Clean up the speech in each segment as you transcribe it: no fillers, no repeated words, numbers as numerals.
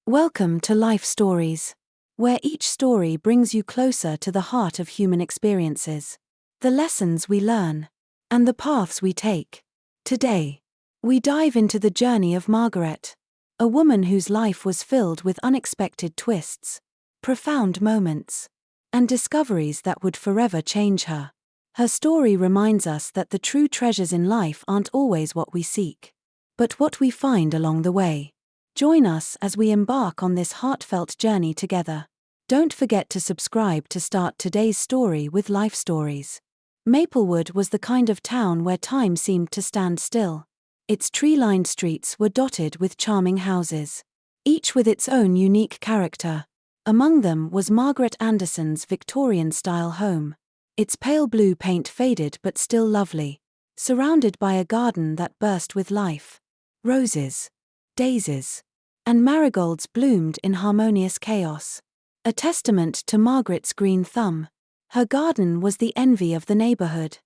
Welcome to Life Stories, where each story brings you closer to the heart of human experiences, the lessons we learn, and the paths we take. Today, we dive into the journey of Margaret, a woman whose life was filled with unexpected twists, profound moments, and discoveries that would forever change her. Her story reminds us that the true treasures in life aren't always what we seek, but what we find along the way. Join us as we embark on this heartfelt journey together. Don't forget to subscribe to start today's story with Life Stories. Maplewood was the kind of town where time seemed to stand still. Its tree-lined streets were dotted with charming houses, each with its own unique character. Among them was Margaret Anderson's Victorian-style home. Its pale blue paint faded but still lovely, surrounded by a garden that burst with life. Roses, daisies, and marigolds bloomed in harmonious chaos, a testament to Margaret's green thumb. Her garden was the envy of the neighborhood,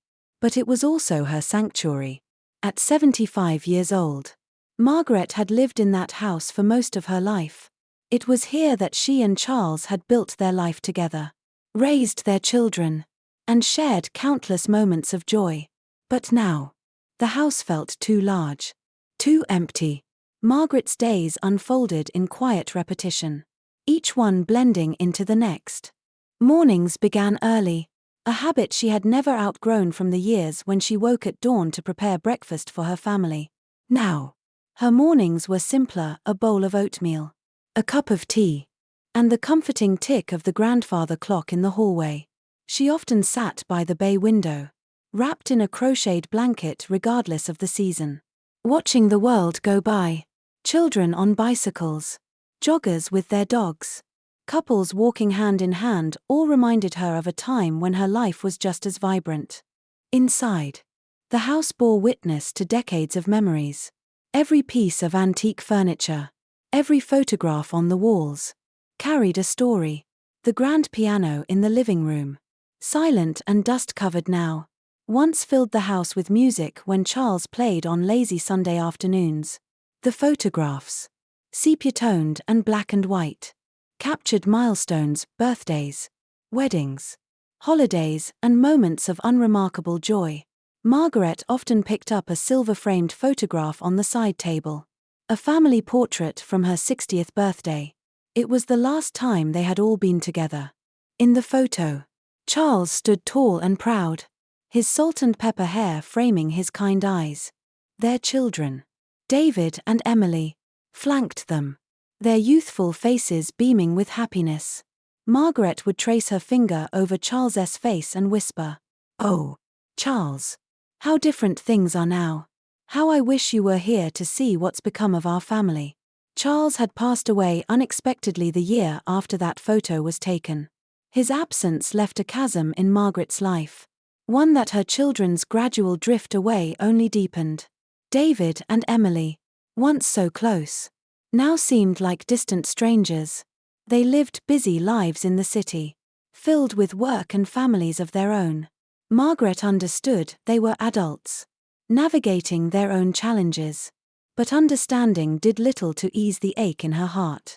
but it was also her sanctuary. At 75 years old, Margaret had lived in that house for most of her life. It was here that she and Charles had built their life together, raised their children, and shared countless moments of joy. But now, the house felt too large, too empty. Margaret's days unfolded in quiet repetition, each one blending into the next. Mornings began early, a habit she had never outgrown from the years when she woke at dawn to prepare breakfast for her family. Now, her mornings were simpler: a bowl of oatmeal, a cup of tea, and the comforting tick of the grandfather clock in the hallway. She often sat by the bay window, wrapped in a crocheted blanket regardless of the season, watching the world go by. Children on bicycles, joggers with their dogs, couples walking hand in hand, all reminded her of a time when her life was just as vibrant. Inside, the house bore witness to decades of memories. Every piece of antique furniture, every photograph on the walls, carried a story. The grand piano in the living room, silent and dust-covered now, once filled the house with music when Charles played on lazy Sunday afternoons. The photographs, sepia-toned and black and white, captured milestones: birthdays, weddings, holidays, and moments of unremarkable joy. Margaret often picked up a silver-framed photograph on the side table, a family portrait from her 60th birthday. It was the last time they had all been together. In the photo, Charles stood tall and proud, his salt and pepper hair framing his kind eyes. Their children, David and Emily, flanked them, their youthful faces beaming with happiness. Margaret would trace her finger over Charles's face and whisper, "Oh, Charles, how different things are now. How I wish you were here to see what's become of our family." Charles had passed away unexpectedly the year after that photo was taken. His absence left a chasm in Margaret's life, one that her children's gradual drift away only deepened. David and Emily, once so close, now seemed like distant strangers. They lived busy lives in the city, filled with work and families of their own. Margaret understood they were adults, navigating their own challenges, but understanding did little to ease the ache in her heart.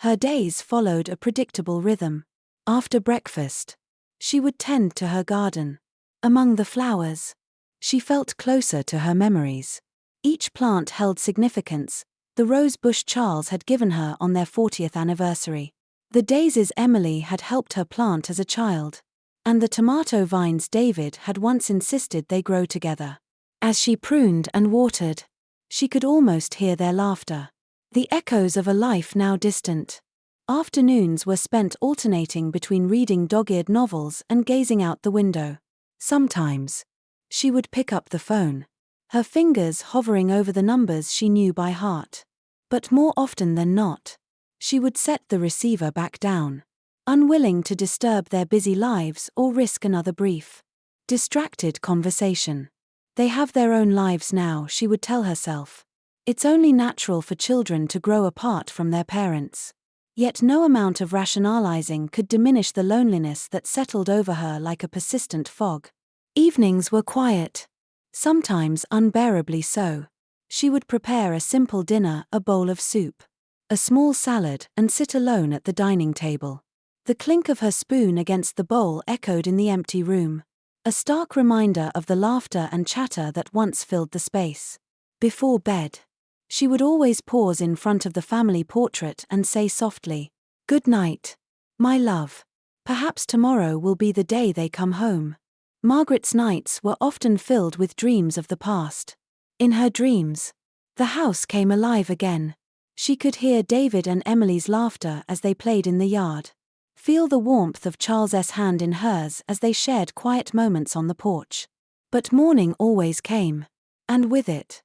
Her days followed a predictable rhythm. After breakfast, she would tend to her garden. Among the flowers, she felt closer to her memories. Each plant held significance: the rose bush Charles had given her on their 40th anniversary, the daisies Emily had helped her plant as a child, and the tomato vines David had once insisted they grow together. As she pruned and watered, she could almost hear their laughter, the echoes of a life now distant. Afternoons were spent alternating between reading dog-eared novels and gazing out the window. Sometimes, she would pick up the phone, her fingers hovering over the numbers she knew by heart. But more often than not, she would set the receiver back down, unwilling to disturb their busy lives or risk another brief, distracted conversation. They have their own lives now, she would tell herself. It's only natural for children to grow apart from their parents. Yet no amount of rationalizing could diminish the loneliness that settled over her like a persistent fog. Evenings were quiet, sometimes unbearably so. She would prepare a simple dinner: a bowl of soup, a small salad, and sit alone at the dining table. The clink of her spoon against the bowl echoed in the empty room, a stark reminder of the laughter and chatter that once filled the space. Before bed, she would always pause in front of the family portrait and say softly, "Good night, my love. Perhaps tomorrow will be the day they come home." Margaret's nights were often filled with dreams of the past. In her dreams, the house came alive again. She could hear David and Emily's laughter as they played in the yard, feel the warmth of Charles's hand in hers as they shared quiet moments on the porch. But morning always came, and with it,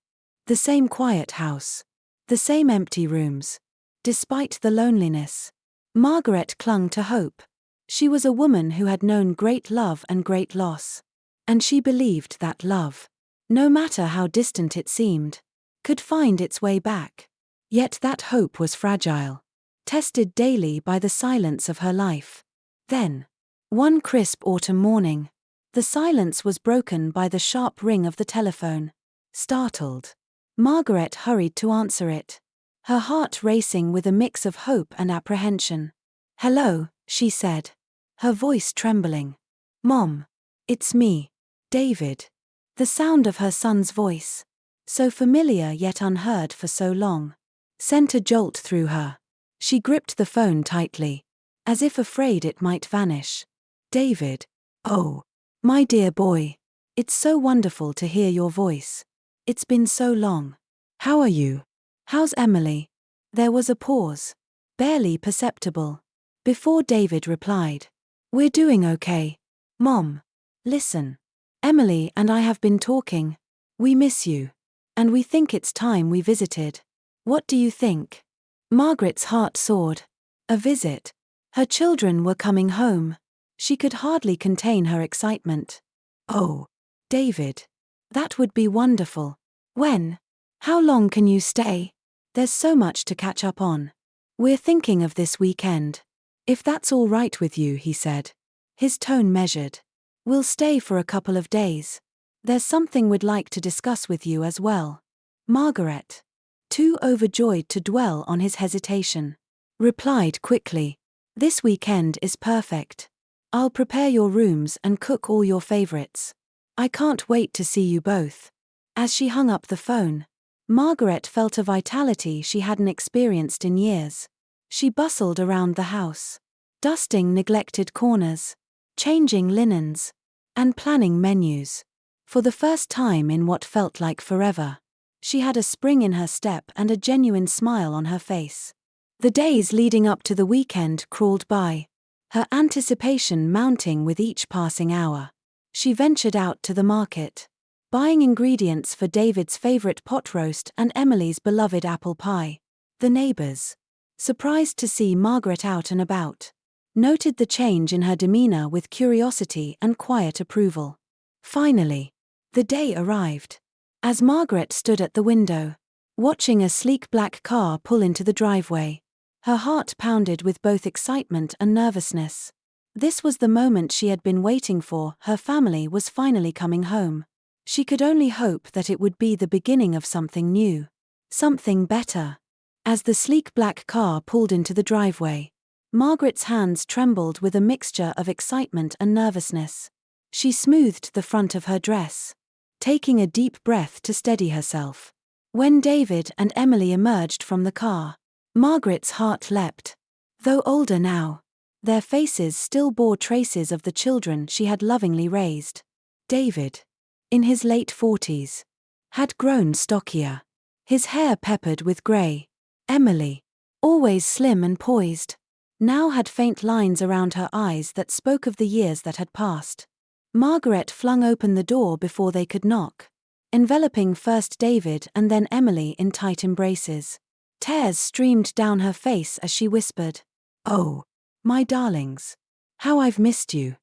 the same quiet house, the same empty rooms. Despite the loneliness, Margaret clung to hope. She was a woman who had known great love and great loss, and she believed that love, no matter how distant it seemed, could find its way back. Yet that hope was fragile, tested daily by the silence of her life. Then, one crisp autumn morning, the silence was broken by the sharp ring of the telephone. Startled, Margaret hurried to answer it, her heart racing with a mix of hope and apprehension. "Hello," she said, her voice trembling. "Mom, it's me, David." The sound of her son's voice, so familiar yet unheard for so long, sent a jolt through her. She gripped the phone tightly, as if afraid it might vanish. "David, oh, my dear boy. It's so wonderful to hear your voice. It's been so long. How are you? How's Emily?" There was a pause, barely perceptible, before David replied. "We're doing okay, Mom. Listen, Emily and I have been talking. We miss you, and we think it's time we visited. What do you think?" Margaret's heart soared. A visit. Her children were coming home. She could hardly contain her excitement. "Oh, David. That would be wonderful. When? How long can you stay? There's so much to catch up on. We're thinking of this weekend. If that's all right with you," he said, his tone measured. "We'll stay for a couple of days. There's something we'd like to discuss with you as well." Margaret, too overjoyed to dwell on his hesitation, replied quickly, "This weekend is perfect. I'll prepare your rooms and cook all your favorites. I can't wait to see you both." As she hung up the phone, Margaret felt a vitality she hadn't experienced in years. She bustled around the house, dusting neglected corners, changing linens, and planning menus. For the first time in what felt like forever, she had a spring in her step and a genuine smile on her face. The days leading up to the weekend crawled by, her anticipation mounting with each passing hour. She ventured out to the market, buying ingredients for David's favorite pot roast and Emily's beloved apple pie. The neighbors, surprised to see Margaret out and about, noted the change in her demeanor with curiosity and quiet approval. Finally, the day arrived. As Margaret stood at the window, watching a sleek black car pull into the driveway, her heart pounded with both excitement and nervousness. This was the moment she had been waiting for. Her family was finally coming home. She could only hope that it would be the beginning of something new, something better. As the sleek black car pulled into the driveway, Margaret's hands trembled with a mixture of excitement and nervousness. She smoothed the front of her dress, taking a deep breath to steady herself. When David and Emily emerged from the car, Margaret's heart leapt. Though older now, their faces still bore traces of the children she had lovingly raised. David, in his late 40s, had grown stockier, his hair peppered with grey. Emily, always slim and poised, now had faint lines around her eyes that spoke of the years that had passed. Margaret flung open the door before they could knock, enveloping first David and then Emily in tight embraces. Tears streamed down her face as she whispered, "Oh, my darlings. How I've missed you."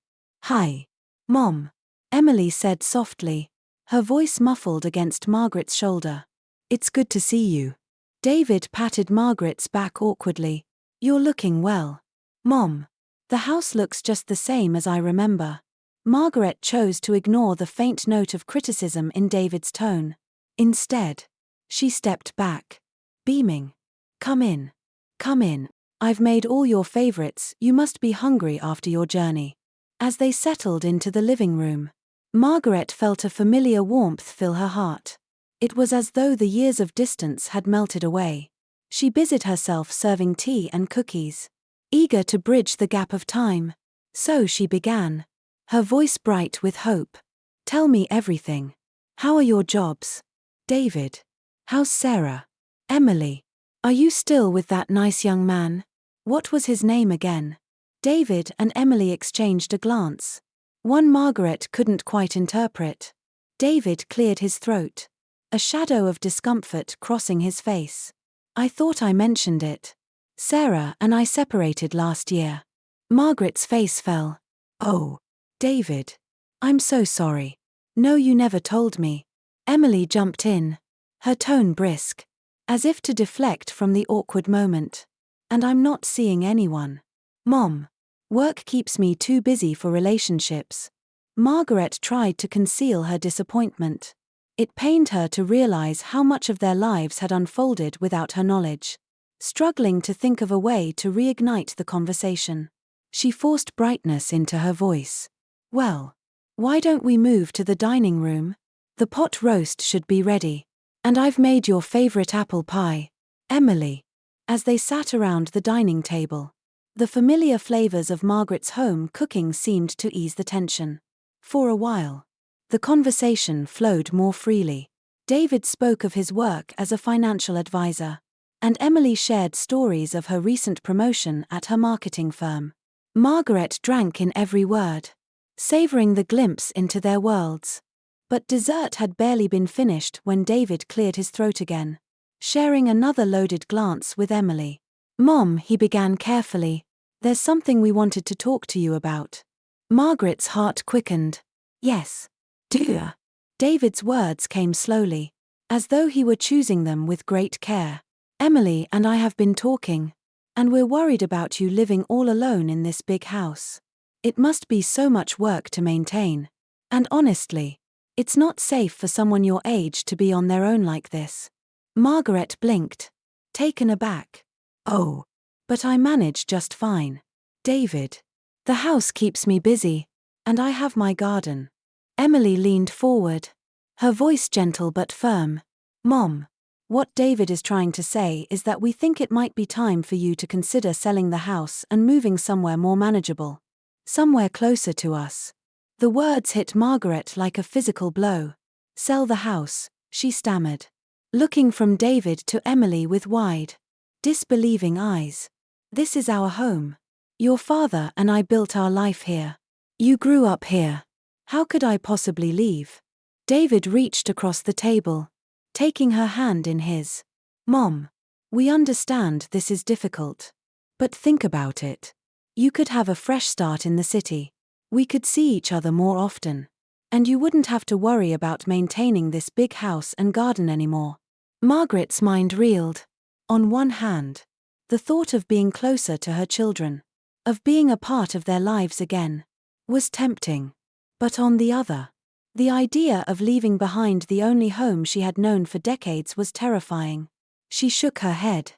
"Hi, Mom," Emily said softly, her voice muffled against Margaret's shoulder. "It's good to see you." David patted Margaret's back awkwardly. "You're looking well, Mom. The house looks just the same as I remember." Margaret chose to ignore the faint note of criticism in David's tone. Instead, she stepped back, beaming. "Come in. Come in. I've made all your favorites, you must be hungry after your journey. As they settled into the living room, Margaret felt a familiar warmth fill her heart. It was as though the years of distance had melted away. She busied herself serving tea and cookies, eager to bridge the gap of time. So she began, her voice bright with hope. Tell me everything. How are your jobs? David. How's Sarah? Emily. Are you still with that nice young man? What was his name again? David and Emily exchanged a glance. One Margaret couldn't quite interpret. David cleared his throat, a shadow of discomfort crossing his face. I thought I mentioned it. Sarah and I separated last year. Margaret's face fell. Oh, David. I'm so sorry. No, you never told me. Emily jumped in, her tone brisk, as if to deflect from the awkward moment. And I'm not seeing anyone. Mom. Work keeps me too busy for relationships. Margaret tried to conceal her disappointment. It pained her to realize how much of their lives had unfolded without her knowledge. Struggling to think of a way to reignite the conversation, she forced brightness into her voice. Well, why don't we move to the dining room? The pot roast should be ready. And I've made your favorite apple pie, Emily. As they sat around the dining table, the familiar flavors of Margaret's home cooking seemed to ease the tension. For a while, the conversation flowed more freely. David spoke of his work as a financial advisor, and Emily shared stories of her recent promotion at her marketing firm. Margaret drank in every word, savoring the glimpse into their worlds. But dessert had barely been finished when David cleared his throat again, sharing another loaded glance with Emily. Mom, he began carefully, there's something we wanted to talk to you about. Margaret's heart quickened. Yes. Dear. David's words came slowly, as though he were choosing them with great care. Emily and I have been talking, and we're worried about you living all alone in this big house. It must be so much work to maintain. And honestly, it's not safe for someone your age to be on their own like this. Margaret blinked, taken aback. Oh, but I manage just fine. David. The house keeps me busy, and I have my garden. Emily leaned forward, her voice gentle but firm. Mom, what David is trying to say is that we think it might be time for you to consider selling the house and moving somewhere more manageable. Somewhere closer to us. The words hit Margaret like a physical blow. Sell the house, she stammered, looking from David to Emily with wide, disbelieving eyes. This is our home. Your father and I built our life here. You grew up here. How could I possibly leave? David reached across the table, taking her hand in his. Mom, we understand this is difficult. But think about it. You could have a fresh start in the city. We could see each other more often. And you wouldn't have to worry about maintaining this big house and garden anymore. Margaret's mind reeled. On one hand, the thought of being closer to her children, of being a part of their lives again, was tempting. But on the other, the idea of leaving behind the only home she had known for decades was terrifying. She shook her head,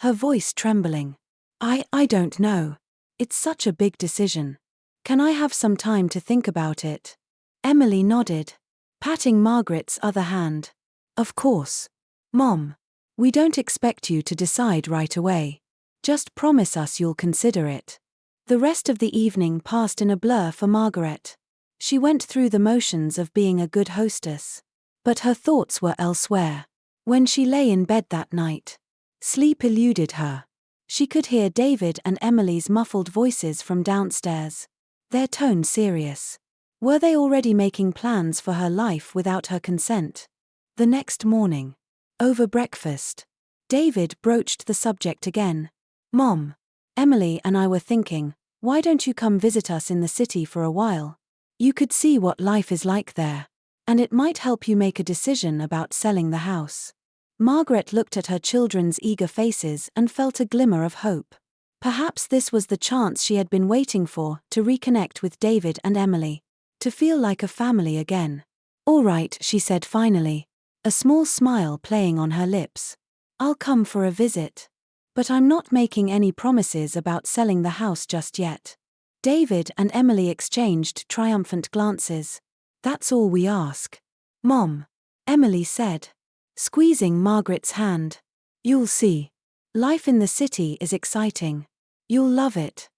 her voice trembling. I don't know. It's such a big decision. Can I have some time to think about it? Emily nodded, patting Margaret's other hand. Of course. Mom, we don't expect you to decide right away. Just promise us you'll consider it. The rest of the evening passed in a blur for Margaret. She went through the motions of being a good hostess. But her thoughts were elsewhere. When she lay in bed that night, sleep eluded her. She could hear David and Emily's muffled voices from downstairs, their tone serious. Were they already making plans for her life without her consent? The next morning, over breakfast, David broached the subject again. Mom, Emily and I were thinking, why don't you come visit us in the city for a while? You could see what life is like there, and it might help you make a decision about selling the house. Margaret looked at her children's eager faces and felt a glimmer of hope. Perhaps this was the chance she had been waiting for to reconnect with David and Emily, to feel like a family again. All right, she said finally, a small smile playing on her lips. I'll come for a visit. But I'm not making any promises about selling the house just yet. David and Emily exchanged triumphant glances. That's all we ask. Mom, Emily said, squeezing Margaret's hand. You'll see. Life in the city is exciting. You'll love it.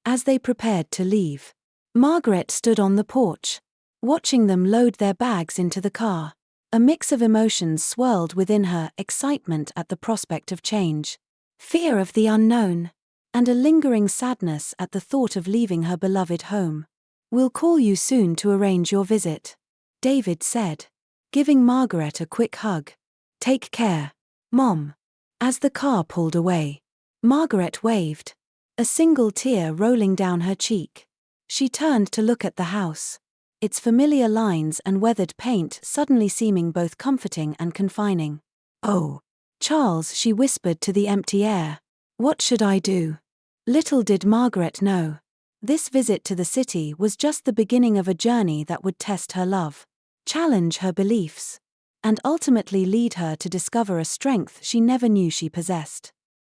As they prepared to leave, Margaret stood on the porch, watching them load their bags into the car. A mix of emotions swirled within her: excitement at the prospect of change, fear of the unknown, and a lingering sadness at the thought of leaving her beloved home. We'll call you soon to arrange your visit, David said, giving Margaret a quick hug. Take care, Mom. As the car pulled away, Margaret waved, a single tear rolling down her cheek. She turned to look at the house, its familiar lines and weathered paint suddenly seeming both comforting and confining. Oh, Charles, she whispered to the empty air. What should I do? Little did Margaret know, this visit to the city was just the beginning of a journey that would test her love, challenge her beliefs, and ultimately lead her to discover a strength she never knew she possessed.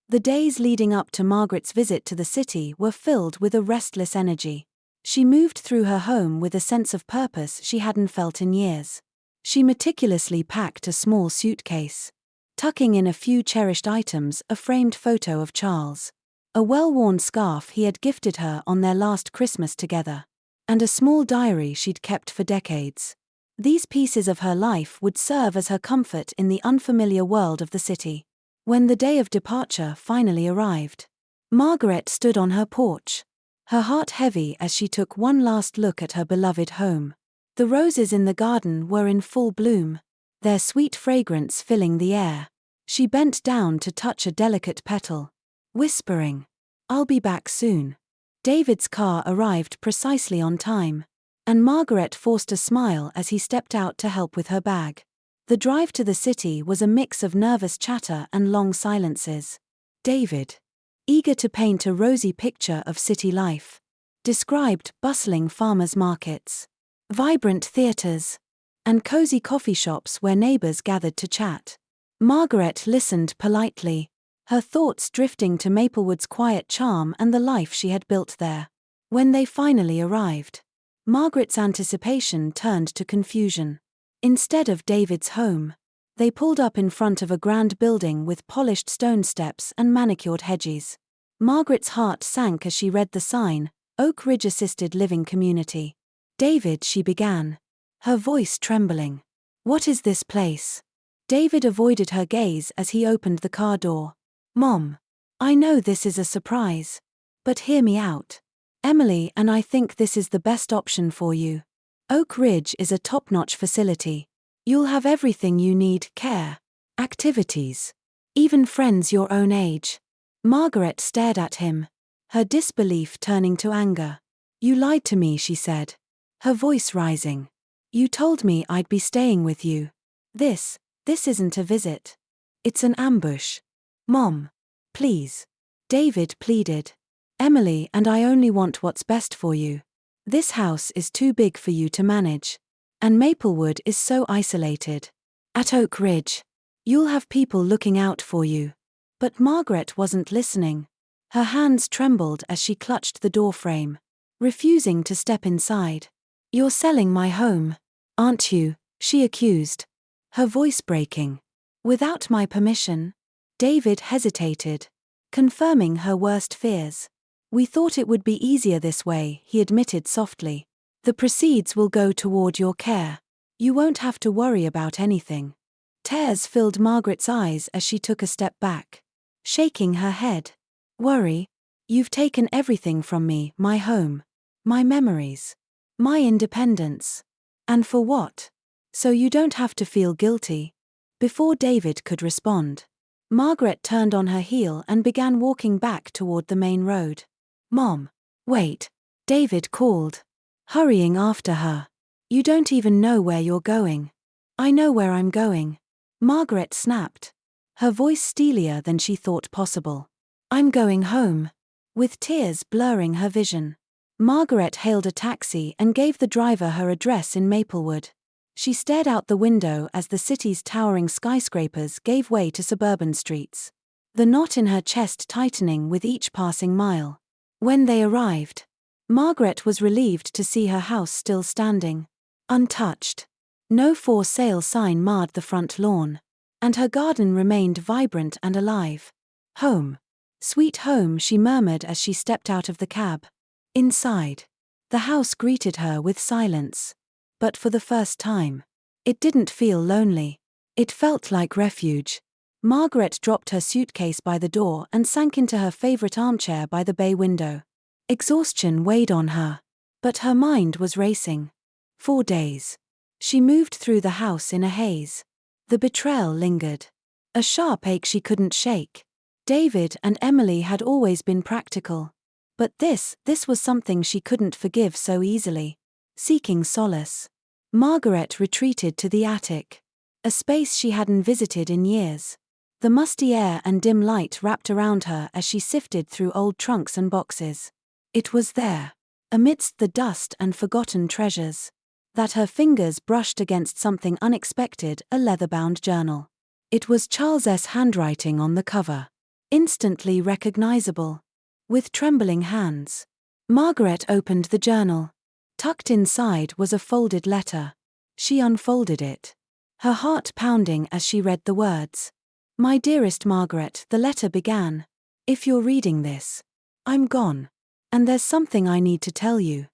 The days leading up to Margaret's visit to the city were filled with a restless energy. She moved through her home with a sense of purpose she hadn't felt in years. She meticulously packed a small suitcase, tucking in a few cherished items: a framed photo of Charles, a well-worn scarf he had gifted her on their last Christmas together, and a small diary she'd kept for decades. These pieces of her life would serve as her comfort in the unfamiliar world of the city. When the day of departure finally arrived, Margaret stood on her porch, her heart heavy as she took one last look at her beloved home. The roses in the garden were in full bloom, their sweet fragrance filling the air. She bent down to touch a delicate petal, whispering, "I'll be back soon." David's car arrived precisely on time, and Margaret forced a smile as he stepped out to help with her bag. The drive to the city was a mix of nervous chatter and long silences. David, eager to paint a rosy picture of city life, described bustling farmers' markets, vibrant theaters, and cozy coffee shops where neighbors gathered to chat. Margaret listened politely, her thoughts drifting to Maplewood's quiet charm and the life she had built there. When they finally arrived, Margaret's anticipation turned to confusion. Instead of David's home, they pulled up in front of a grand building with polished stone steps and manicured hedges. Margaret's heart sank as she read the sign, Oak Ridge Assisted Living Community. "David," she began, her voice trembling. "What is this place?" David avoided her gaze as he opened the car door. "Mom, I know this is a surprise, but hear me out. Emily and I think this is the best option for you. Oak Ridge is a top-notch facility. You'll have everything you need: care, activities, even friends your own age." Margaret stared at him, her disbelief turning to anger. "You lied to me," she said, her voice rising. "You told me I'd be staying with you. This isn't a visit. It's an ambush. Mom, please." David pleaded. "Emily and I only want what's best for you. This house is too big for you to manage. And Maplewood is so isolated. At Oak Ridge, you'll have people looking out for you." But Margaret wasn't listening. Her hands trembled as she clutched the doorframe, refusing to step inside. "You're selling my home, aren't you?" she accused, her voice breaking. "Without my permission?" David hesitated, confirming her worst fears. "We thought it would be easier this way," he admitted softly. "The proceeds will go toward your care. You won't have to worry about anything." Tears filled Margaret's eyes as she took a step back, shaking her head. "Worry? You've taken everything from me: my home, my memories, my independence. And for what? So you don't have to feel guilty." Before David could respond, Margaret turned on her heel and began walking back toward the main road. "Mom, wait," David called, hurrying after her. "You don't even know where you're going." "I know where I'm going," Margaret snapped, her voice steelier than she thought possible. "I'm going home." With tears blurring her vision, Margaret hailed a taxi and gave the driver her address in Maplewood. She stared out the window as the city's towering skyscrapers gave way to suburban streets. the knot in her chest tightening with each passing mile. When they arrived, Margaret was relieved to see her house still standing, untouched. No for sale sign marred the front lawn, and her garden remained vibrant and alive. Home. Sweet home, she murmured as she stepped out of the cab. Inside, the house greeted her with silence. But for the first time, it didn't feel lonely. It felt like refuge. Margaret dropped her suitcase by the door and sank into her favorite armchair by the bay window. Exhaustion weighed on her, but her mind was racing. 4 days. She moved through the house in a haze. The betrayal lingered. A sharp ache she couldn't shake. David and Emily had always been practical. But this was something she couldn't forgive so easily. Seeking solace, Margaret retreated to the attic, a space she hadn't visited in years. The musty air and dim light wrapped around her as she sifted through old trunks and boxes. It was there, amidst the dust and forgotten treasures, that her fingers brushed against something unexpected, a leather-bound journal. It was Charles's handwriting on the cover, instantly recognizable. With trembling hands, Margaret opened the journal. Tucked inside was a folded letter. She unfolded it, her heart pounding as she read the words. "My dearest Margaret," the letter began. "If you're reading this, I'm gone. And there's something I need to tell you."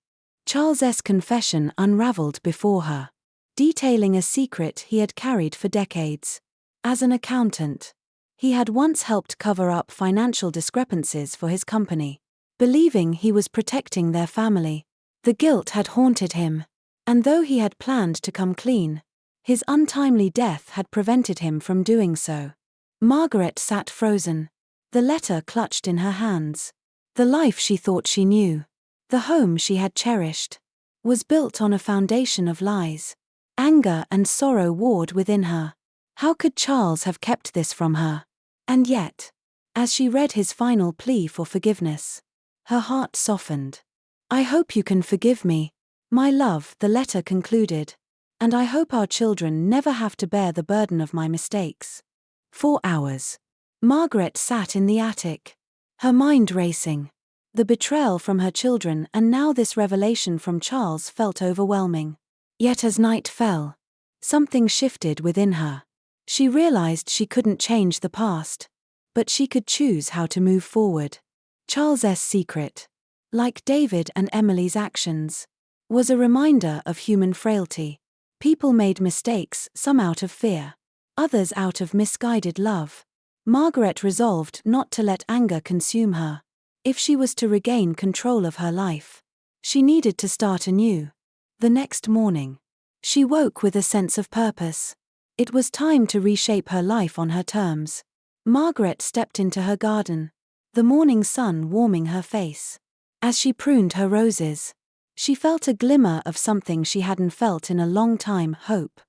Charles's confession unraveled before her, detailing a secret he had carried for decades. As an accountant, he had once helped cover up financial discrepancies for his company, believing he was protecting their family. The guilt had haunted him, and though he had planned to come clean, his untimely death had prevented him from doing so. Margaret sat frozen, the letter clutched in her hands. The life she thought she knew, the home she had cherished, was built on a foundation of lies. Anger and sorrow warred within her. How could Charles have kept this from her? And yet, as she read his final plea for forgiveness, her heart softened. "I hope you can forgive me, my love," the letter concluded, "and I hope our children never have to bear the burden of my mistakes." 4 hours. Margaret sat in the attic, her mind racing. The betrayal from her children and now this revelation from Charles felt overwhelming. Yet as night fell, something shifted within her. She realized she couldn't change the past, but she could choose how to move forward. Charles's secret, like David and Emily's actions, was a reminder of human frailty. People made mistakes, some out of fear, others out of misguided love. Margaret resolved not to let anger consume her. If she was to regain control of her life, she needed to start anew. The next morning, she woke with a sense of purpose. It was time to reshape her life on her terms. Margaret stepped into her garden, the morning sun warming her face. As she pruned her roses, she felt a glimmer of something she hadn't felt in a long time: hope.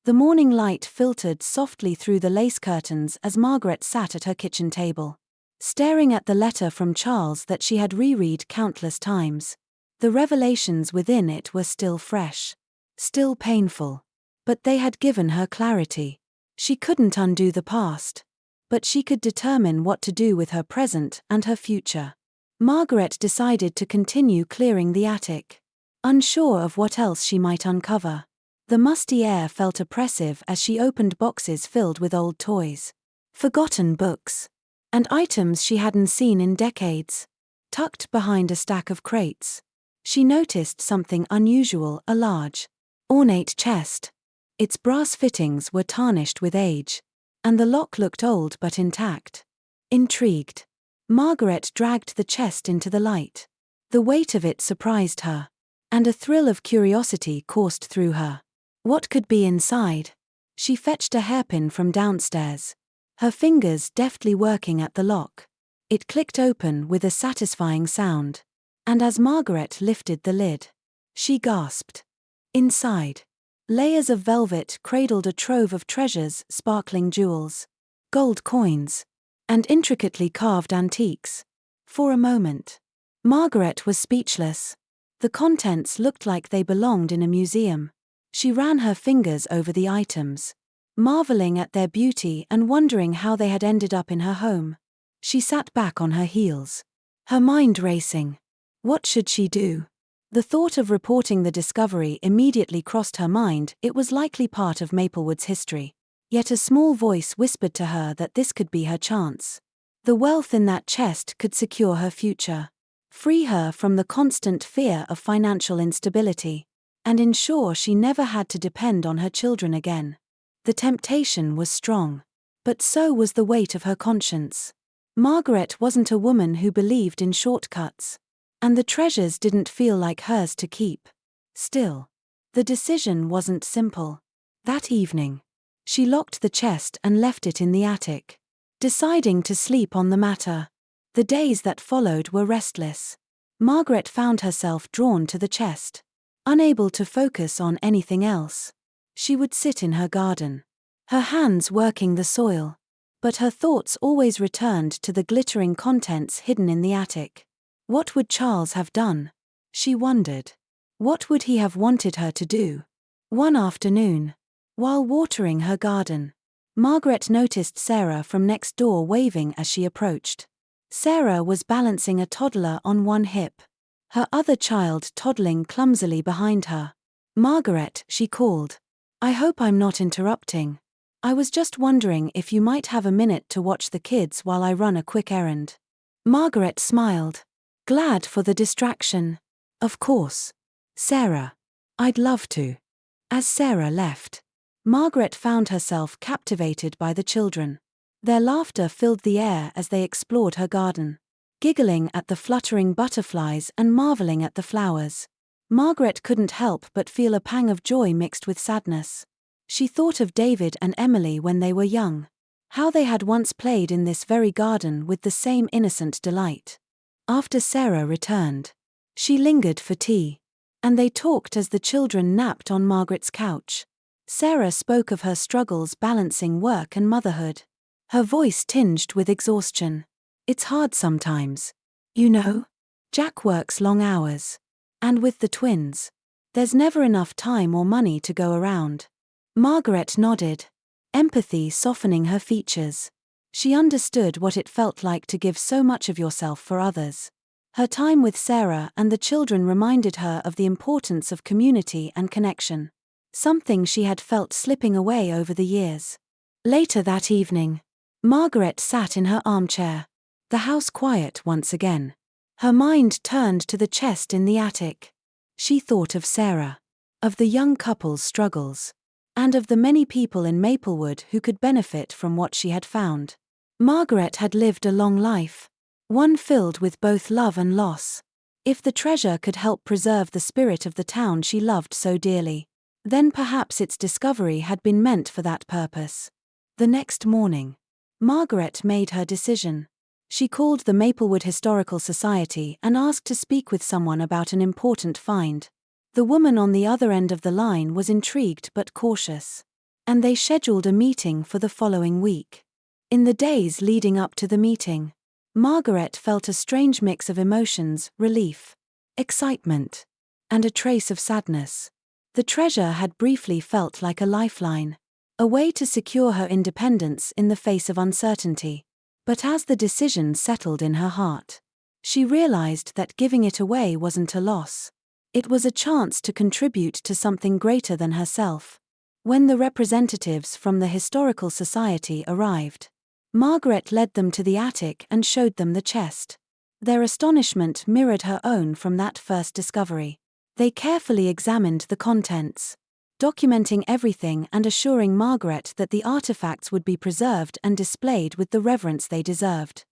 The morning light filtered softly through the lace curtains as Margaret sat at her kitchen table, staring at the letter from Charles that she had reread countless times. The revelations within it were still fresh, still painful, but they had given her clarity. She couldn't undo the past, but she could determine what to do with her present and her future. Margaret decided to continue clearing the attic, unsure of what else she might uncover. The musty air felt oppressive as she opened boxes filled with old toys, forgotten books, and items she hadn't seen in decades. Tucked behind a stack of crates, she noticed something unusual: a large, ornate chest. Its brass fittings were tarnished with age, and the lock looked old but intact. Intrigued, Margaret dragged the chest into the light. The weight of it surprised her, and a thrill of curiosity coursed through her. What could be inside? She fetched a hairpin from downstairs, her fingers deftly working at the lock. It clicked open with a satisfying sound, and as Margaret lifted the lid, she gasped. Inside, layers of velvet cradled a trove of treasures: sparkling jewels, gold coins, and intricately carved antiques. For a moment, Margaret was speechless. The contents looked like they belonged in a museum. She ran her fingers over the items, marveling at their beauty and wondering how they had ended up in her home. She sat back on her heels, her mind racing. What should she do? The thought of reporting the discovery immediately crossed her mind. It was likely part of Maplewood's history. Yet a small voice whispered to her that this could be her chance. The wealth in that chest could secure her future, free her from the constant fear of financial instability, and ensure she never had to depend on her children again. The temptation was strong, but so was the weight of her conscience. Margaret wasn't a woman who believed in shortcuts, and the treasures didn't feel like hers to keep. Still, the decision wasn't simple. That evening, she locked the chest and left it in the attic, deciding to sleep on the matter. The days that followed were restless. Margaret found herself drawn to the chest, unable to focus on anything else. She would sit in her garden, her hands working the soil, but her thoughts always returned to the glittering contents hidden in the attic. What would Charles have done? She wondered. What would he have wanted her to do? One afternoon, while watering her garden, Margaret noticed Sarah from next door waving as she approached. Sarah was balancing a toddler on one hip, her other child toddling clumsily behind her. "Margaret," she called. "I hope I'm not interrupting. I was just wondering if you might have a minute to watch the kids while I run a quick errand." Margaret smiled, glad for the distraction. "Of course, Sarah. I'd love to." As Sarah left, Margaret found herself captivated by the children. Their laughter filled the air as they explored her garden, giggling at the fluttering butterflies and marveling at the flowers. Margaret couldn't help but feel a pang of joy mixed with sadness. She thought of David and Emily when they were young, how they had once played in this very garden with the same innocent delight. After Sarah returned, she lingered for tea, and they talked as the children napped on Margaret's couch. Sarah spoke of her struggles balancing work and motherhood, her voice tinged with exhaustion. "It's hard sometimes. You know, Jack works long hours. And with the twins, there's never enough time or money to go around." Margaret nodded, empathy softening her features. She understood what it felt like to give so much of yourself for others. Her time with Sarah and the children reminded her of the importance of community and connection, something she had felt slipping away over the years. Later that evening, Margaret sat in her armchair, the house quiet once again. Her mind turned to the chest in the attic. She thought of Sarah, of the young couple's struggles, and of the many people in Maplewood who could benefit from what she had found. Margaret had lived a long life, one filled with both love and loss. If the treasure could help preserve the spirit of the town she loved so dearly, then perhaps its discovery had been meant for that purpose. The next morning, Margaret made her decision. She called the Maplewood Historical Society and asked to speak with someone about an important find. The woman on the other end of the line was intrigued but cautious, and they scheduled a meeting for the following week. In the days leading up to the meeting, Margaret felt a strange mix of emotions: relief, excitement, and a trace of sadness. The treasure had briefly felt like a lifeline, a way to secure her independence in the face of uncertainty. But as the decision settled in her heart, she realized that giving it away wasn't a loss. It was a chance to contribute to something greater than herself. When the representatives from the Historical Society arrived, Margaret led them to the attic and showed them the chest. Their astonishment mirrored her own from that first discovery. They carefully examined the contents, documenting everything and assuring Margaret that the artifacts would be preserved and displayed with the reverence they deserved.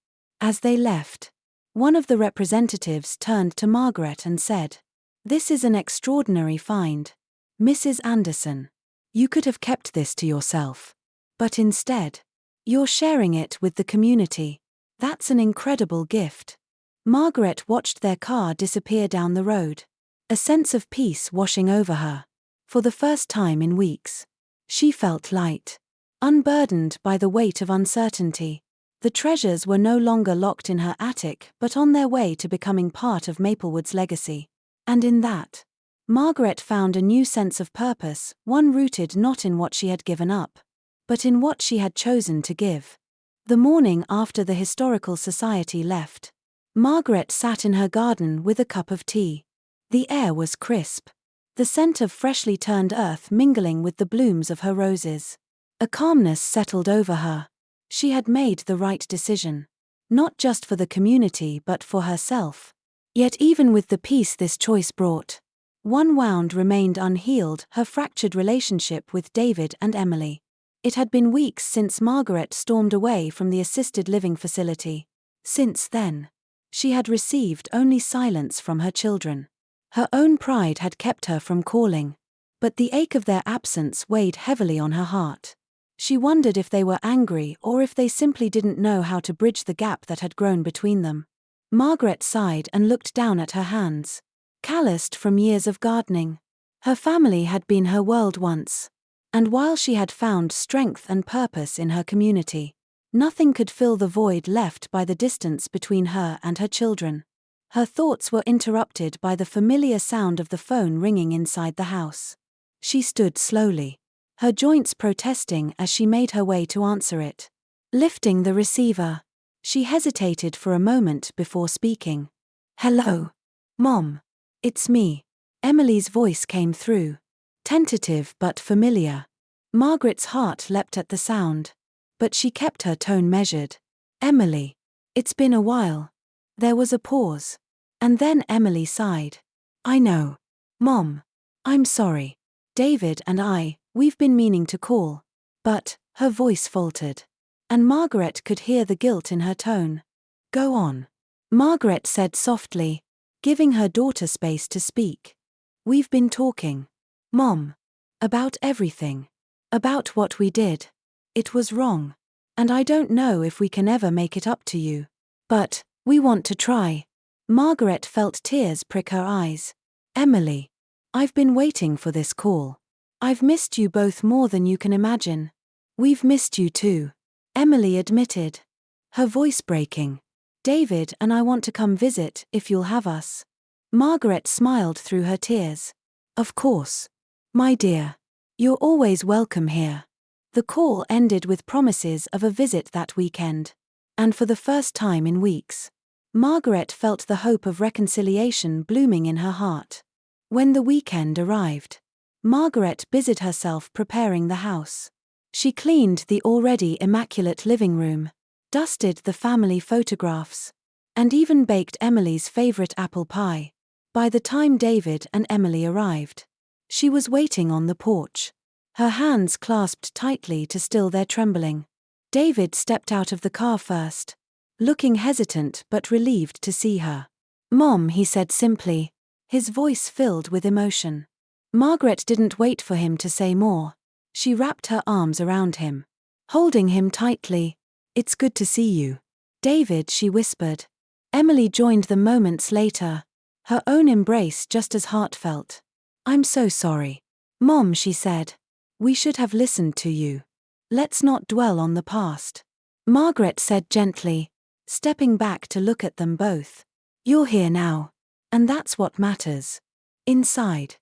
As they left, one of the representatives turned to Margaret and said, "This is an extraordinary find, Mrs. Anderson. You could have kept this to yourself. But instead, you're sharing it with the community. That's an incredible gift." Margaret watched their car disappear down the road, a sense of peace washing over her. For the first time in weeks, she felt light, unburdened by the weight of uncertainty. The treasures were no longer locked in her attic but on their way to becoming part of Maplewood's legacy. And in that, Margaret found a new sense of purpose, one rooted not in what she had given up, but in what she had chosen to give. The morning after the Historical Society left, Margaret sat in her garden with a cup of tea. The air was crisp, the scent of freshly turned earth mingling with the blooms of her roses. A calmness settled over her. She had made the right decision, not just for the community but for herself. Yet even with the peace this choice brought, one wound remained unhealed: her fractured relationship with David and Emily. It had been weeks since Margaret stormed away from the assisted living facility. Since then, she had received only silence from her children. Her own pride had kept her from calling, but the ache of their absence weighed heavily on her heart. She wondered if they were angry or if they simply didn't know how to bridge the gap that had grown between them. Margaret sighed and looked down at her hands, calloused from years of gardening. Her family had been her world once, and while she had found strength and purpose in her community, nothing could fill the void left by the distance between her and her children. Her thoughts were interrupted by the familiar sound of the phone ringing inside the house. She stood slowly, her joints protesting as she made her way to answer it. Lifting the receiver, she hesitated for a moment before speaking. "Hello, Mom. It's me." Emily's voice came through, tentative but familiar. Margaret's heart leapt at the sound, but she kept her tone measured. "Emily, it's been a while." There was a pause, and then Emily sighed. "I know. Mom. I'm sorry. David and we've been meaning to call." But her voice faltered, and Margaret could hear the guilt in her tone. "Go on," Margaret said softly, giving her daughter space to speak. "We've been talking, Mom, about everything. About what we did. It was wrong, and I don't know if we can ever make it up to you. But we want to try." Margaret felt tears prick her eyes. "Emily, I've been waiting for this call. I've missed you both more than you can imagine." "We've missed you too," Emily admitted, her voice breaking. "David and I want to come visit if you'll have us." Margaret smiled through her tears. "Of course, my dear. You're always welcome here." The call ended with promises of a visit that weekend, and for the first time in weeks, Margaret felt the hope of reconciliation blooming in her heart. When the weekend arrived, Margaret busied herself preparing the house. She cleaned the already immaculate living room, dusted the family photographs, and even baked Emily's favorite apple pie. By the time David and Emily arrived, she was waiting on the porch, her hands clasped tightly to still their trembling. David stepped out of the car first, looking hesitant but relieved to see her. "Mom," he said simply, his voice filled with emotion. Margaret didn't wait for him to say more. She wrapped her arms around him, holding him tightly. "It's good to see you, David," she whispered. Emily joined them moments later, her own embrace just as heartfelt. "I'm so sorry, Mom," she said. "We should have listened to you. Let's not dwell on the past," Margaret said gently, stepping back to look at them both. "You're here now, and that's what matters." Inside,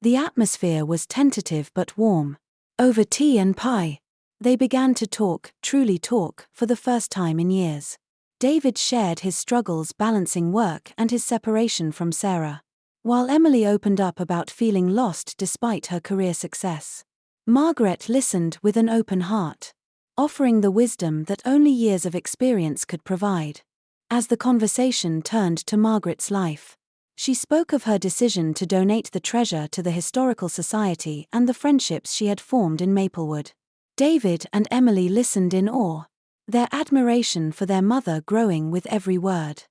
the atmosphere was tentative but warm. Over tea and pie, they began to talk, truly talk, for the first time in years. David shared his struggles balancing work and his separation from Sarah, while Emily opened up about feeling lost despite her career success. Margaret listened with an open heart, offering the wisdom that only years of experience could provide. As the conversation turned to Margaret's life, she spoke of her decision to donate the treasure to the Historical Society and the friendships she had formed in Maplewood. David and Emily listened in awe, their admiration for their mother growing with every word.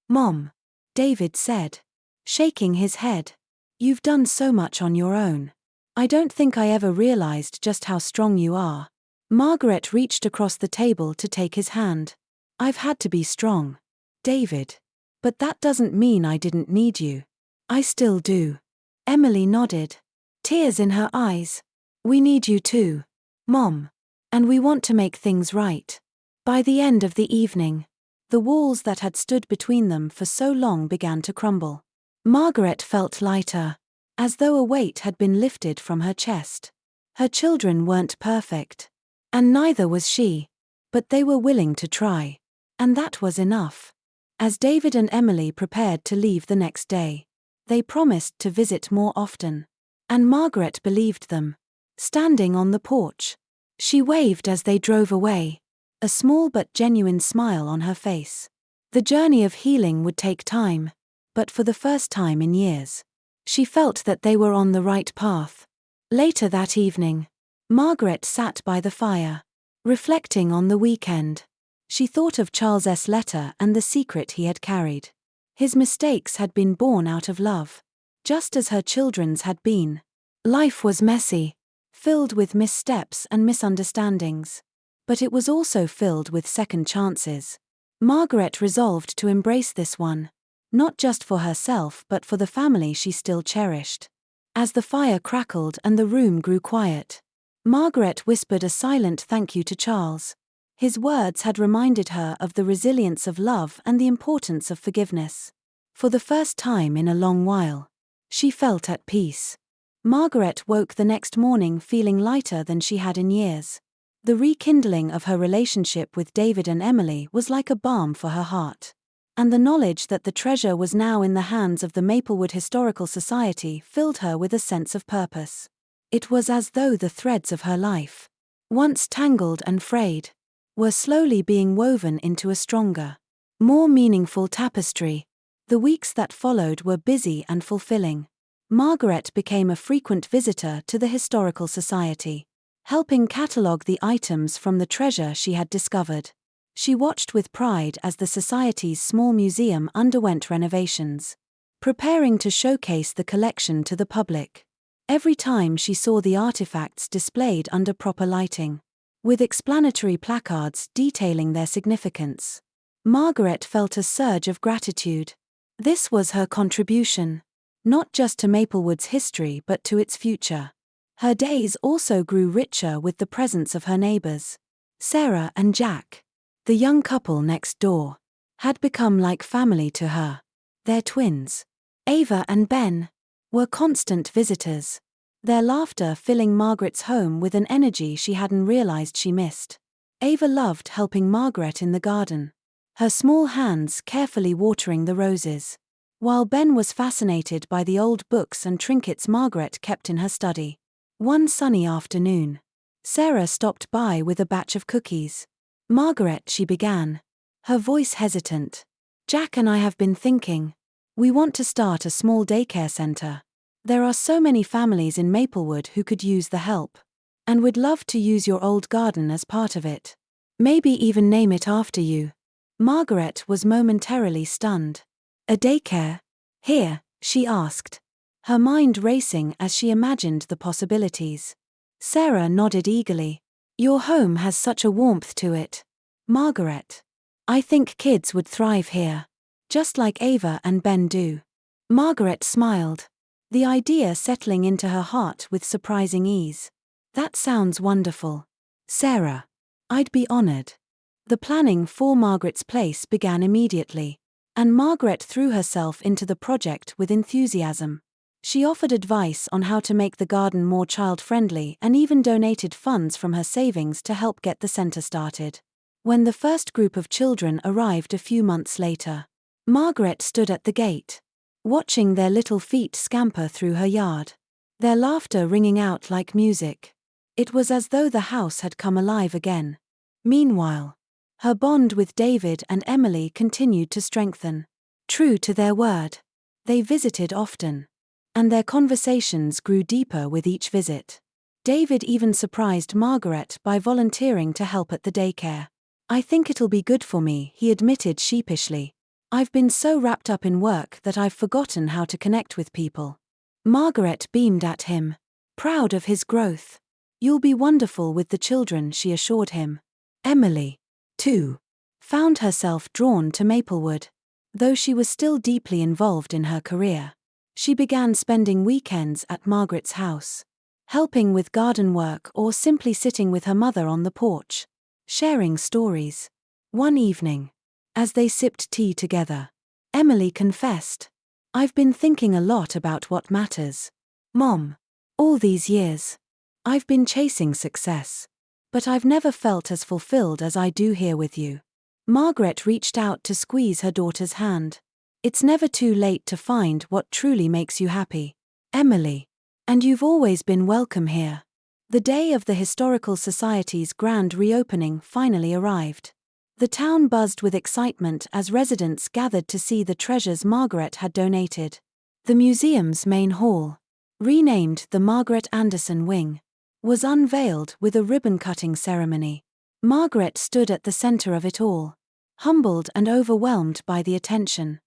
"Mom," David said, shaking his head, "you've done so much on your own. I don't think I ever realized just how strong you are." Margaret reached across the table to take his hand. "I've had to be strong, David. But that doesn't mean I didn't need you. I still do." Emily nodded, tears in her eyes. "We need you too, Mom. And we want to make things right." By the end of the evening, the walls that had stood between them for so long began to crumble. Margaret felt lighter, as though a weight had been lifted from her chest. Her children weren't perfect, And neither was she. But they were willing to try. And that was enough. As David and Emily prepared to leave the next day, they promised to visit more often. And Margaret believed them. Standing on the porch, she waved as they drove away, a small but genuine smile on her face. The journey of healing would take time, but for the first time in years, she felt that they were on the right path. Later that evening, Margaret sat by the fire, reflecting on the weekend. She thought of Charles's letter and the secret he had carried. His mistakes had been born out of love, just as her children's had been. Life was messy, filled with missteps and misunderstandings. But it was also filled with second chances. Margaret resolved to embrace this one, not just for herself but for the family she still cherished. As the fire crackled and the room grew quiet, Margaret whispered a silent thank you to Charles. His words had reminded her of the resilience of love and the importance of forgiveness. For the first time in a long while, she felt at peace. Margaret woke the next morning feeling lighter than she had in years. The rekindling of her relationship with David and Emily was like a balm for her heart. And the knowledge that the treasure was now in the hands of the Maplewood Historical Society filled her with a sense of purpose. It was as though the threads of her life, once tangled and frayed, were slowly being woven into a stronger, more meaningful tapestry. The weeks that followed were busy and fulfilling. Margaret became a frequent visitor to the Historical Society, helping catalogue the items from the treasure she had discovered. She watched with pride as the Society's small museum underwent renovations, preparing to showcase the collection to the public. Every time she saw the artifacts displayed under proper lighting, with explanatory placards detailing their significance, Margaret felt a surge of gratitude. This was her contribution, not just to Maplewood's history but to its future. Her days also grew richer with the presence of her neighbors. Sarah and Jack, the young couple next door, had become like family to her. Their twins, Ava and Ben, were constant visitors, their laughter filling Margaret's home with an energy she hadn't realized she missed. Ava loved helping Margaret in the garden, her small hands carefully watering the roses, while Ben was fascinated by the old books and trinkets Margaret kept in her study. One sunny afternoon, Sarah stopped by with a batch of cookies. "Margaret," she began, her voice hesitant, "Jack and I have been thinking. We want to start a small daycare center. There are so many families in Maplewood who could use the help. And we'd love to use your old garden as part of it. Maybe even name it after you." Margaret was momentarily stunned. "A daycare? Here?" she asked, her mind racing as she imagined the possibilities. Sarah nodded eagerly. "Your home has such a warmth to it, Margaret. I think kids would thrive here, just like Ava and Ben do." Margaret smiled, the idea settling into her heart with surprising ease. "That sounds wonderful, Sarah. I'd be honored." The planning for Margaret's place began immediately, and Margaret threw herself into the project with enthusiasm. She offered advice on how to make the garden more child-friendly and even donated funds from her savings to help get the center started. When the first group of children arrived a few months later, Margaret stood at the gate, watching their little feet scamper through her yard, their laughter ringing out like music. It was as though the house had come alive again. Meanwhile, her bond with David and Emily continued to strengthen. True to their word, they visited often, and their conversations grew deeper with each visit. David even surprised Margaret by volunteering to help at the daycare. "I think it'll be good for me," he admitted sheepishly. "I've been so wrapped up in work that I've forgotten how to connect with people." Margaret beamed at him, proud of his growth. "You'll be wonderful with the children," she assured him. Emily, too, found herself drawn to Maplewood. Though she was still deeply involved in her career, she began spending weekends at Margaret's house, helping with garden work or simply sitting with her mother on the porch, sharing stories. One evening, as they sipped tea together, Emily confessed, "I've been thinking a lot about what matters, Mom. All these years, I've been chasing success, but I've never felt as fulfilled as I do here with you." Margaret reached out to squeeze her daughter's hand. "It's never too late to find what truly makes you happy, Emily. And you've always been welcome here." The day of the Historical Society's grand reopening finally arrived. The town buzzed with excitement as residents gathered to see the treasures Margaret had donated. The museum's main hall, renamed the Margaret Anderson Wing, was unveiled with a ribbon-cutting ceremony. Margaret stood at the center of it all, humbled and overwhelmed by the attention.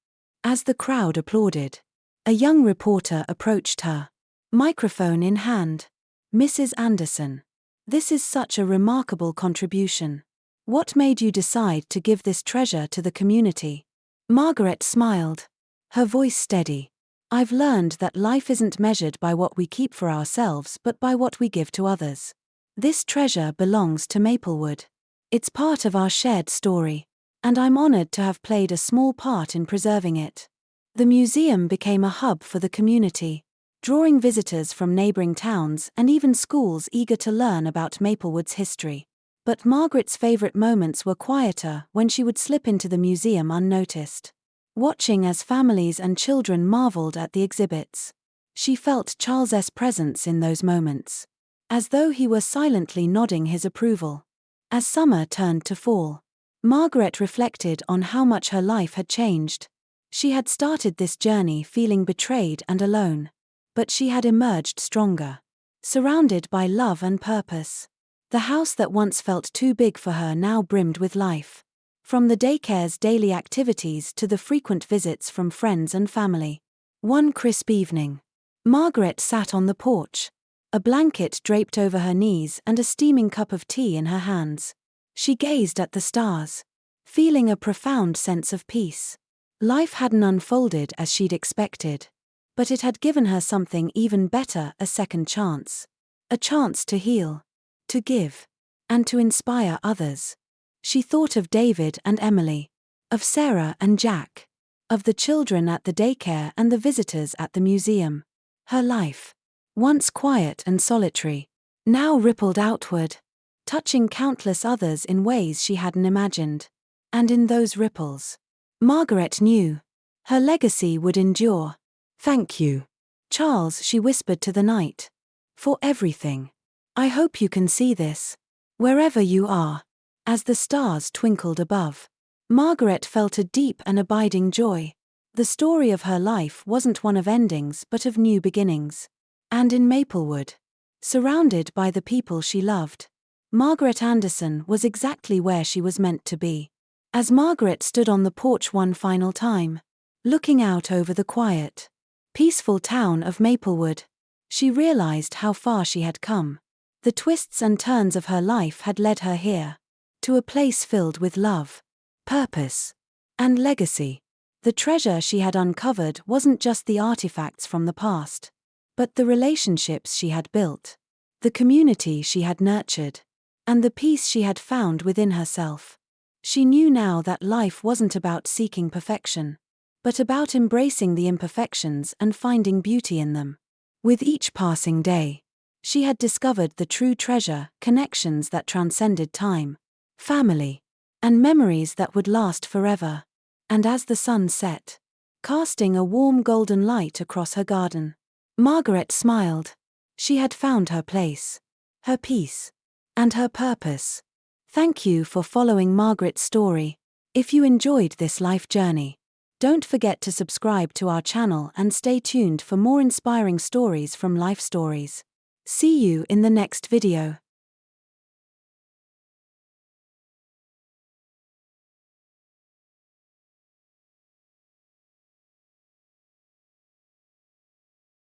As the crowd applauded, a young reporter approached her, microphone in hand. "Mrs. Anderson, this is such a remarkable contribution. What made you decide to give this treasure to the community?" Margaret smiled, her voice steady. "I've learned that life isn't measured by what we keep for ourselves but by what we give to others. This treasure belongs to Maplewood. It's part of our shared story, and I'm honored to have played a small part in preserving it." The museum became a hub for the community, drawing visitors from neighboring towns and even schools eager to learn about Maplewood's history. But Margaret's favorite moments were quieter when she would slip into the museum unnoticed. Watching as families and children marveled at the exhibits, she felt Charles's presence in those moments, as though he were silently nodding his approval. As summer turned to fall, Margaret reflected on how much her life had changed. She had started this journey feeling betrayed and alone, but she had emerged stronger, surrounded by love and purpose. The house that once felt too big for her now brimmed with life, from the daycare's daily activities to the frequent visits from friends and family. One crisp evening, Margaret sat on the porch, a blanket draped over her knees and a steaming cup of tea in her hands. She gazed at the stars, feeling a profound sense of peace. Life hadn't unfolded as she'd expected, but it had given her something even better: a second chance. A chance to heal, to give, and to inspire others. She thought of David and Emily, of Sarah and Jack, of the children at the daycare and the visitors at the museum. Her life, once quiet and solitary, now rippled outward, touching countless others in ways she hadn't imagined. And in those ripples, Margaret knew her legacy would endure. "Thank you, Charles," she whispered to the night, "for everything. I hope you can see this, wherever you are." As the stars twinkled above, Margaret felt a deep and abiding joy. The story of her life wasn't one of endings but of new beginnings. And in Maplewood, surrounded by the people she loved, Margaret Anderson was exactly where she was meant to be. As Margaret stood on the porch one final time, looking out over the quiet, peaceful town of Maplewood, she realized how far she had come. The twists and turns of her life had led her here, to a place filled with love, purpose, and legacy. The treasure she had uncovered wasn't just the artifacts from the past, but the relationships she had built, the community she had nurtured, and the peace she had found within herself. She knew now that life wasn't about seeking perfection, but about embracing the imperfections and finding beauty in them. With each passing day, she had discovered the true treasure: connections that transcended time, family, and memories that would last forever. And as the sun set, casting a warm golden light across her garden, Margaret smiled. She had found her place, her peace, and her purpose. Thank you for following Margaret's story. If you enjoyed this life journey, don't forget to subscribe to our channel and stay tuned for more inspiring stories from Life Stories. See you in the next video.